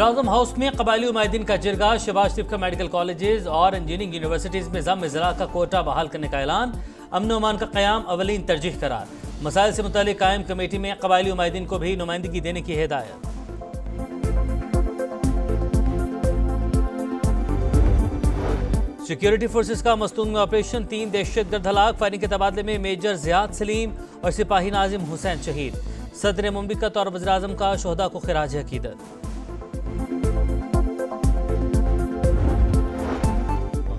वज़ीर-ए-आज़म हाउस में कबायली उमायदीन का जिरगा। शहबाज शरीफ का मेडिकल कॉलेजेस और इंजीनियरिंग यूनिवर्सिटीज़ में ज़म ज़रा का कोटा बहाल करने का ऐलान। अमन अमान का क़याम अवलीन तरजीह करार। मसाइल से मुतालिक कायम कमेटी में कबायली उमायदीन को भी नुमाइंदगी देने की हिदायत। सिक्योरिटी फोर्सेस का मस्तूंग में ऑपरेशन, 3 दहशतगर्द हलाक। फायरिंग के तबादले में मेजर ज़ियाद सलीम और सिपाही नाजिम हुसैन शहीद। सदर मुमलिकत और वज़ीर-ए-आज़म का शोहदा को खिराज अकीदत।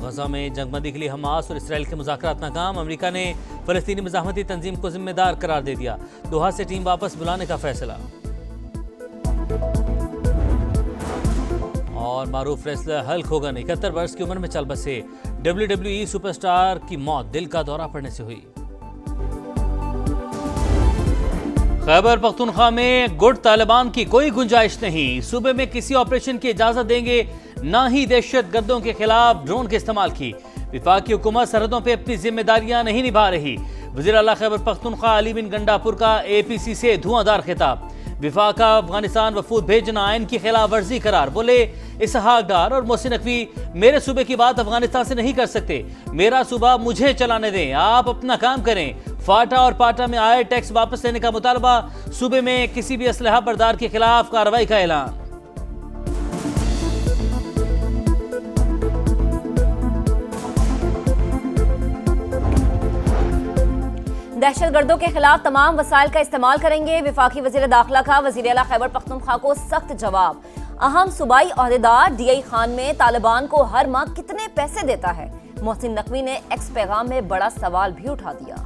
गजा में जंगबंदी के लिए हमास और इसराइल के मुज़ाकरात नाकाम। अमेरिका ने फ़लस्तीनी मज़ाहमती तंजीम को जिम्मेदार करार दे दिया। दोहा से टीम वापस बुलाने का फैसला। और मारूफ रेसलर हल्क होगन 71 वर्ष की उम्र में चल बसे। WWE सुपरस्टार की मौत दिल का दौरा पड़ने से हुई। खैबर पख्तूनख्वा में गुट तालिबान की कोई गुंजाइश नहीं। सूबे में किसी ऑपरेशन की इजाजत देंगे ना ही दहशत गर्दों के खिलाफ ड्रोन के इस्तेमाल की। विफाकी हुकूमत सरहदों पे अपनी जिम्मेदारियां नहीं निभा रही। वज़ीर आला खैबर पख्तूनख्वा अली बिन गंडापुर का APC से धुआंधार खिताब। विफाका अफगानिस्तान वफूद भेजना आइन की खिलाफ वर्जी करार। बोले इसहाक डार और मोहसिन नकवी मेरे सूबे की बात अफगानिस्तान से नहीं कर सकते। मेरा सूबा मुझे चलाने दें, आप अपना काम करें। फाटा और पाटा में आए टैक्स वापस लेने का मुतालबा। सूबे में किसी भी असलहा बरदार के खिलाफ कार्रवाई का ऐलान। दहशतगर्दों के खिलाफ तमाम वसाइल का इस्तेमाल करेंगे। विफाकी वजीर दाखिला का वजीर आला खैबर पख्तूनख्वा को सख्त जवाब। अहम सूबाई ओहदेदार DI खान में तालिबान को हर माह कितने पैसे देता है? मोहसिन नकवी ने एक्स पैगाम में बड़ा सवाल भी उठा दिया।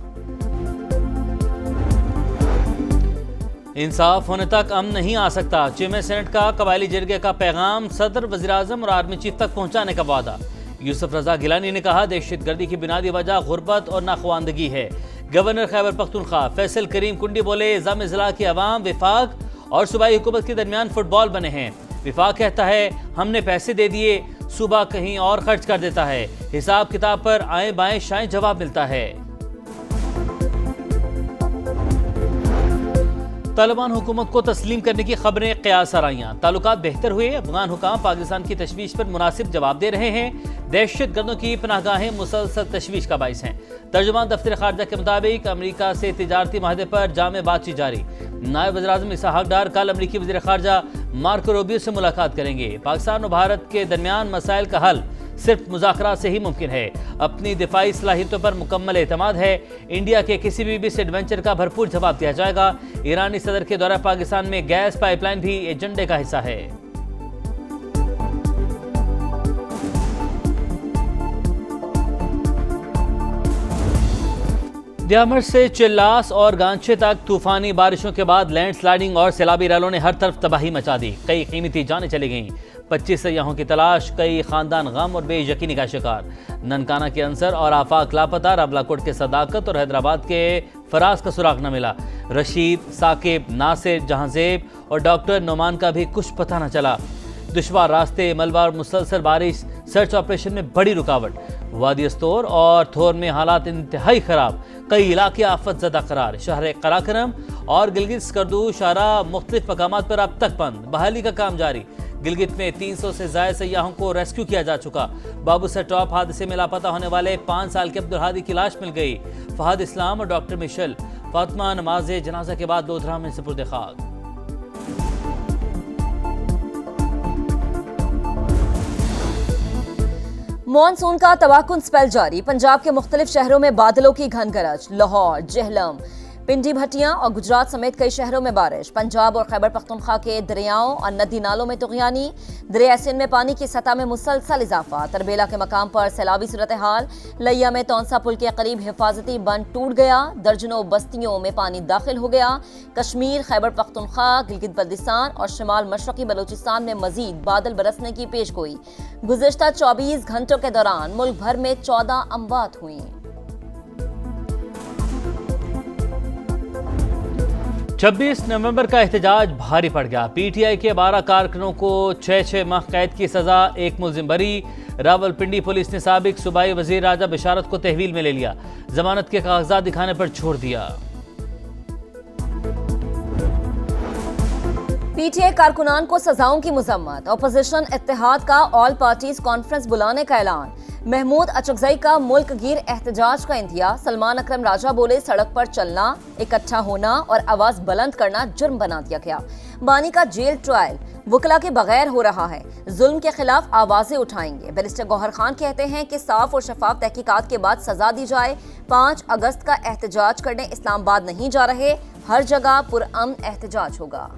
इंसाफ होने तक अमन नहीं आ सकता। चेयरमैन सेनेट का कबायली जिरगे का पैगाम सदर, वज़ीर-ए-आज़म और आर्मी चीफ तक पहुंचाने का वादा। यूसुफ रजा गिलानी ने कहा दहशतगर्दी की बुनियादी वजह गुर्बत और नाखवानदगी है। गवर्नर खैबर पख्तूनख्वा फैसल करीम कुंडी बोले ज़म ज़िला की अवाम विफाक और सूबाई हुकूमत के दरमियान फुटबॉल बने हैं। विफाक कहता है हमने पैसे दे दिए, सूबा कहीं और खर्च कर देता है। हिसाब किताब पर आए बाएं शाएं जवाब मिलता है। तालिबान हुकूमत को तस्लीम करने की खबरें क़यास आराइयाँ। ताल्लुकात बेहतर हुए। अफगान हुकाम पाकिस्तान की तशवीश पर मुनासिब जवाब दे रहे हैं। दहशत गर्दों की पनाहगाहें मुसलसल तशवीश का बाइस हैं। तर्जुमान दफ्तर खारजा के मुताबिक अमरीका से तिजारती माहदे पर जामे बातचीत जारी। नायब वज़ीर-ए-आज़म इसहाक डार कल अमरीकी वज़ीर खारजा मार्को रूबियो से मुलाकात करेंगे। पाकिस्तान और भारत के दरमियान मसाइल का हल सिर्फ मुज़ाकरात से ही मुमकिन है। अपनी दिफाई सलाहियतों पर मुकम्मल एतमाद है। इंडिया के किसी भी मिसएडवेंचर का भरपूर जवाब दिया जाएगा। ईरानी सदर के दौरा पाकिस्तान में गैस पाइपलाइन भी एजेंडे का हिस्सा है। दियामर से चिल्लास और गांचे तक तूफानी बारिशों के बाद लैंडस्लाइडिंग और सैलाबी रैलों ने हर तरफ तबाही मचा दी। कई कीमती जानें चली गईं। 25 सयाहों की तलाश, कई खानदान गम और बेयकीनी का शिकार। ननकाना के अंसर और आफाक लापता। रावलाकोट के सदाकत और हैदराबाद के फराज का सुराग न मिला। रशीद, साकिब, नासिर, जहांजेब और डॉक्टर नोमान का भी कुछ पता न चला। दुश्वार रास्ते, मलबा और मुसलसल बारिश सर्च ऑपरेशन में बड़ी रुकावट। वादी अस्तोर और थोर में हालात इंतहाई खराब। कई इलाके आफत ज़दा करार। शहर कराकरम और गिलगित स्कर्दू शारा मुख्तलिफ मकामात पर अब तक बंद। बहाली का काम जारी। गिलगित में 300 से ज़ायद सयाहों को रेस्क्यू किया जा चुका। बाबूसर टॉप हादसे में लापता होने वाले 5 साल के अब्दुल हादी की लाश मिल गई। फहद इस्लाम और डॉक्टर मिशेल फातिमा नमाज जनाजा के बाद लोधरा में सुपुर्द खाक। मॉनसून का तबाकुन स्पेल जारी। पंजाब के मुख्तलिफ शहरों में बादलों की घन गरज। लाहौर, जेहलम, पिंडी भटियां और गुजरात समेत कई शहरों में बारिश। पंजाब और खैबर पख्तूनख्वा के दरियाओं और नदी नालों में तुग़यानी। दरिया सिंध में पानी की सतह में मुसलसल इजाफा। तरबेला के मकाम पर सैलाबी सूरत हाल। लिया में तौंसा पुल के करीब हिफाजती बंद टूट गया। दर्जनों बस्तियों में पानी दाखिल हो गया। कश्मीर, खैबर पख्तूनख्वा, गिलगित बल्तिस्तान और शिमाल मशरक़ी बलूचिस्तान में मजीद बादल बरसने की पेशगोई। गुज़िश्ता 24 घंटों के दौरान मुल्क भर में 14 अमवात हुई। 26 नवंबर का एहतजाज भारी पड़ गया। PTI के 12 कारकुनों को 6 माह कैद की सजा, 1 मुलजिम बरी। रावलपिंडी पुलिस ने साबिक सूबाई वजीर राजा बिशारत को तहवील में ले लिया। जमानत के कागजात दिखाने पर छोड़ दिया। PTA कारकुनान को सजाओं की मजम्मत, अपोजिशन इत्तेहाद का ऑल पार्टीज कॉन्फ्रेंस बुलाने का ऐलान। महमूद अचकजई का मुल्क गिर एहतजाज का इंतहा। सलमान अकरम राजा बोले सड़क पर चलना, इकट्ठा होना और आवाज बुलंद करना जुर्म बना दिया गया। बानी का जेल ट्रायल वकला के बगैर हो रहा है, जुल्म के खिलाफ आवाजें उठाएंगे। बैरिस्टर गौहर खान कहते हैं कि साफ और शफाफ तहकीकात के बाद सजा दी जाए। 5 अगस्त का एहतजाज करने इस्लामाबाद नहीं जा रहे, हर जगह पुरअमन एहतजाज होगा।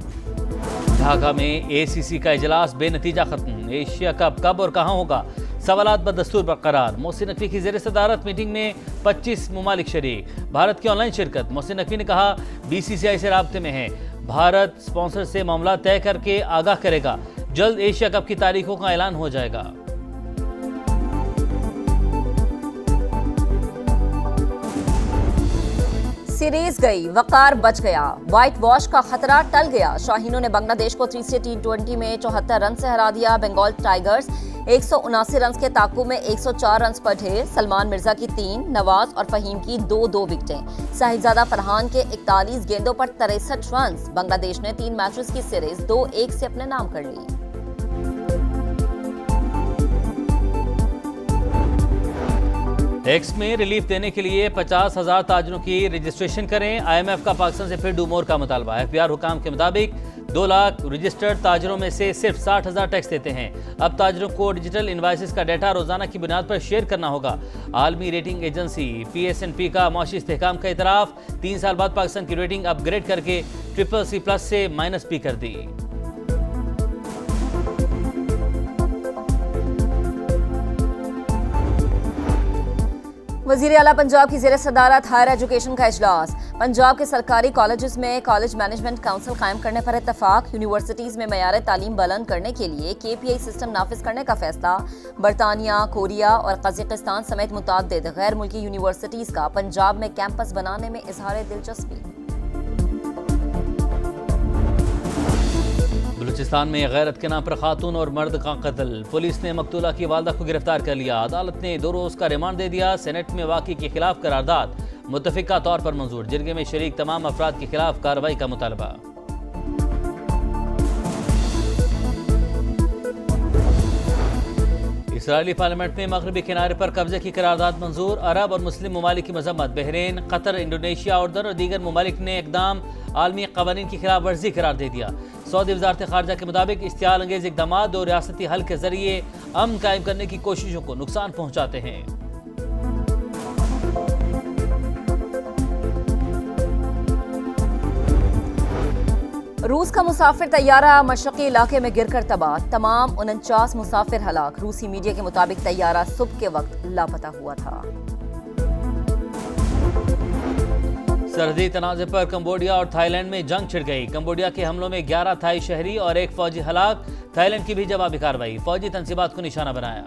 ढाका में ACC का इजलास बेनतीजा खत्म। एशिया कप कब और कहां होगा, सवालात बदस्तूर बरकरार। मोहसिन नकवी की ज़ेर सदारत मीटिंग में 25 ममालिक शरीक। भारत की ऑनलाइन शिरकत। मोहसिन नकवी ने कहा BCCI से राब्ते में है, भारत स्पॉन्सर से मामला तय करके आगाह करेगा। जल्द एशिया कप की तारीखों का ऐलान हो जाएगा। सीरीज गई, वकार बच गया, व्हाइट वॉश का खतरा टल गया। शाहीनों ने बांग्लादेश को तीसरे T20 में 74 रन से हरा दिया। बंगाल टाइगर्स 179 रन के ताकुब में 104 रन पर ढेर। सलमान मिर्जा की 3, नवाज और फहीम की 2-2 विकेटें। साहिबजादा फरहान के 41 गेंदों पर 63 रन। बांग्लादेश ने 3 मैचेस की सीरीज 2-1 से अपने नाम कर ली। टैक्स में रिलीफ देने के लिए 50,000 ताजरों की रजिस्ट्रेशन करें। IMF का पाकिस्तान से फिर डू मोर का मुतालबा। FBR हुकाम के मुताबिक 2 लाख रजिस्टर्ड ताजरों में से सिर्फ 60,000 टैक्स देते हैं। अब ताजरों को डिजिटल इनवाइसेस का डाटा रोजाना की बुनियाद पर शेयर करना होगा। आलमी रेटिंग एजेंसी PSNP का मौशी इस्तेहकाम का इतराफ। 3 साल बाद पाकिस्तान की रेटिंग अपग्रेड करके CCC+ से -B कर दी। वज़ीर आला पंजाब की ज़ेर सदारत हायर एजुकेशन का इजलास। पंजाब के सरकारी कॉलेजेस में कॉलेज मैनेजमेंट काउंसिल कायम करने पर इत्तफाक। यूनिवर्सिटीज़ में मयार तालीम बुलंद करने के लिए KPI सिस्टम नाफिज करने का फैसला। बरतानिया, कोरिया और कज़ाकिस्तान समेत मुतअद्दिद गैर मुल्की यूनिवर्सिटीज़ का पंजाब में कैंपस बनाने में इजहार दिलचस्पी। बलूचिस्तान में गैरत के नाम पर खातून और मर्द का कत्ल। पुलिस ने मकतूला की वालदा को गिरफ्तार कर लिया। अदालत ने 2 रोज का रिमांड दे दिया। सेनेट में वाक़ई के खिलाफ करारदाद मुत्तफिका तौर पर मंजूर। जिरगे में शरीक तमाम अफराद के खिलाफ कार्रवाई का मुतालबा। इसराइली पार्लियामेंट में मगरबी किनारे पर कब्जे की करारदाद मंजूर। अरब और मुस्लिम ममालिक की मजम्मत। बहरीन, कतर, इंडोनेशिया, उर्दन और दीगर ममालिक ने इकदाम आलमी कवानीन की खिलाफ वर्जी करार दे दिया। सऊदी वजारत खारजा के मुताबिक इश्तियाल अंगेज इकदाम और रियासती हल के जरिए अमन कायम करने की कोशिशों को नुकसान पहुंचाते हैं। रूस का मुसाफिर तैयारा मशरकी इलाके में गिरकर तबाह। तमाम 49 मुसाफिर हलाक। रूसी मीडिया के मुताबिक तैयारा सुबह के वक्त लापता हुआ था। सरहदी तनाज़े पर कंबोडिया और थाईलैंड में जंग छिड़ गई। कंबोडिया के हमलों में 11 थाई शहरी और 1 फौजी हलाक। थाईलैंड की भी जवाबी कार्रवाई। फौजी तंसीबात को निशाना बनाया।